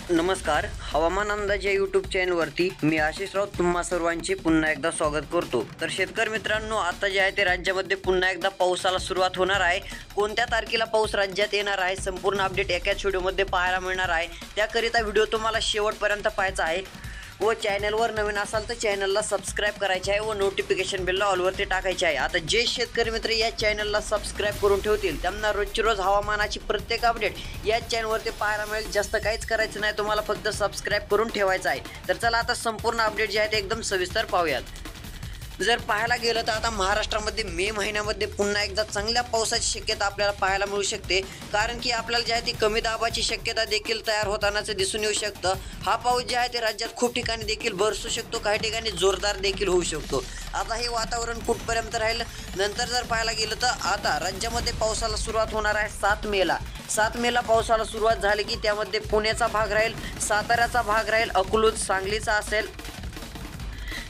नमस्कार. हवामान अंदाज या यूट्यूब चॅनलवरती मी आशिष राऊत तुम्हा सर्वांचे पुन्हा एकदा स्वागत करतो. तर शेतकरी मित्रांनो, आता जे आहे ते राज्यामध्ये पुन्हा एकदा पावसाला सुरुवात होणार आहे. कोणत्या तारखेला पाऊस राज्यात येणार आहे संपूर्ण अपडेट एकाच व्हिडिओमध्ये पाहायला मिळणार आहे. त्याकरिता व्हिडिओ तुम्हाला शेवटपर्यंत पाहायचा आहे व चॅनलवर नवीन असाल तर चॅनलला सबस्क्राईब करायचे आहे व नोटिफिकेशन बेलला ऑलवरती टाकायचे आहे. आता जे शेतकरी मित्र या चॅनलला सबस्क्राईब करून ठेवतील त्यांना रोजची रोज हवामानाची प्रत्येक अपडेट या चॅनलवरती पाहायला मिळेल. जास्त काहीच करायचं नाही, तुम्हाला फक्त सबस्क्राईब करून ठेवायचं आहे. तर चला आता संपूर्ण अपडेट जे आहे ते एकदम सविस्तर पाहूयात. जर पाहायला गेलं तर आता महाराष्ट्रामध्ये मे महिन्यामध्ये पुन्हा एकदा चांगल्या पावसाची शक्यता आपल्याला पाहायला मिळू शकते. कारण की आपल्याला जे आहे ती कमी दाबाची शक्यता देखील तयार होतानाच दिसून येऊ शकतं. हा पाऊस जे आहे ते राज्यात खूप ठिकाणी देखील बरसू शकतो, काही ठिकाणी जोरदार देखील होऊ शकतो. आता हे वातावरण कुठपर्यंत राहील नंतर जर पाहायला गेलं तर आता राज्यामध्ये पावसाला सुरुवात होणार आहे 7 मेला. 7 मेला पावसाला सुरुवात झाली की त्यामध्ये पुण्याचा भाग राहील, साताऱ्याचा भाग राहील, अकलूज सांगलीचा असेल.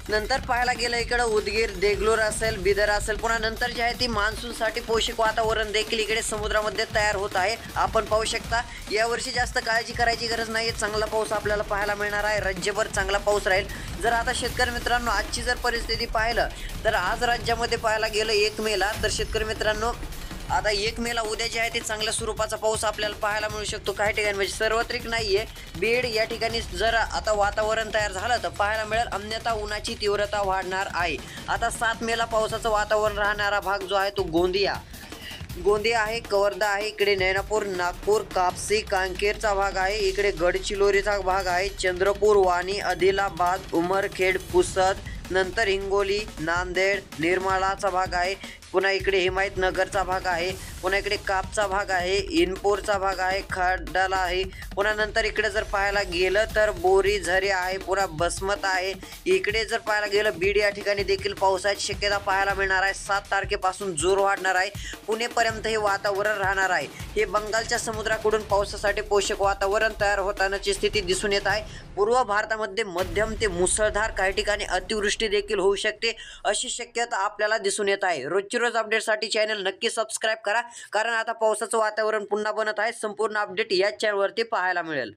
नंतर पाहायला गेलं इकडं उदगीर देगलूर असेल, बिदर असेल. पुन्हा नंतर जे आहे ती मान्सूनसाठी पोषक वातावरण देखील इकडे समुद्रामध्ये तयार होत आहे. आपण पाहू शकता यावर्षी जास्त काळजी करायची गरज नाही, चांगला पाऊस आपल्याला पाहायला मिळणार आहे. राज्यभर चांगला पाऊस राहील. जर आता शेतकरी मित्रांनो आजची जर परिस्थिती पाहिलं तर आज राज्यामध्ये पाहायला गेलं 1 मेला तर शेतकरी मित्रांनो आता 1 मेला उद्या जे आहे ते चांगल्या स्वरूपाचा पाऊस आपल्याला पाहायला मिळू शकतो. काही ठिकाणी म्हणजे सार्वत्रिक नाही आहे. बीड या ठिकाणी जर आता वातावरण तयार झालं तर पाहायला मिळेल, अन्यथा उन्हाची तीव्रता वाढणार आहे. आता 7 मेला पावसाचं वातावरण राहणारा भाग जो आहे तो गोंदिया आहे, कवर्धा आहे, इकडे नैनापूर, नागपूर, कापसी, कांकेरचा भाग आहे, इकडे गडचिरोलीचा भाग आहे, चंद्रपूर, वाणी, आदिलाबाद, उमरखेड, पुसद, नंतर हिंगोली, नांदेड, निर्मळाचा भाग आहे. पुन्हा इकडे हिमायतनगरचा भाग आहे, पुन्हा इकडे कापचा भाग आहे, इनपूरचा भाग आहे, खडाला आहे. पुन्हा नंतर इकडे जर पाहायला गेलं तर बोरी झरे आहे, पुन्हा बसमत आहे. इकडे जर पाहायला गेलं बीड या ठिकाणी देखील पावसाची शक्यता पाहायला मिळणार आहे. 7 तारखेपासून जोर वाढणार आहे. पुणेपर्यंत हे वातावरण राहणार आहे. हे बंगालच्या समुद्राकडून पावसासाठी पोषक वातावरण तयार होतानाची स्थिती दिसून येत आहे. पूर्व भारतामध्ये मध्यम ते मुसळधार, काही ठिकाणी अतिवृष्टी देखील होऊ शकते अशी शक्यता आपल्याला दिसून येत आहे. रोजची रोज अपडेटसाठी चॅनल नक्की सबस्क्राईब करा, कारण आता पावसाचं वातावरण पुन्हा बनत आहे. संपूर्ण अपडेट याच चॅनलवरती पाहायला मिळेल.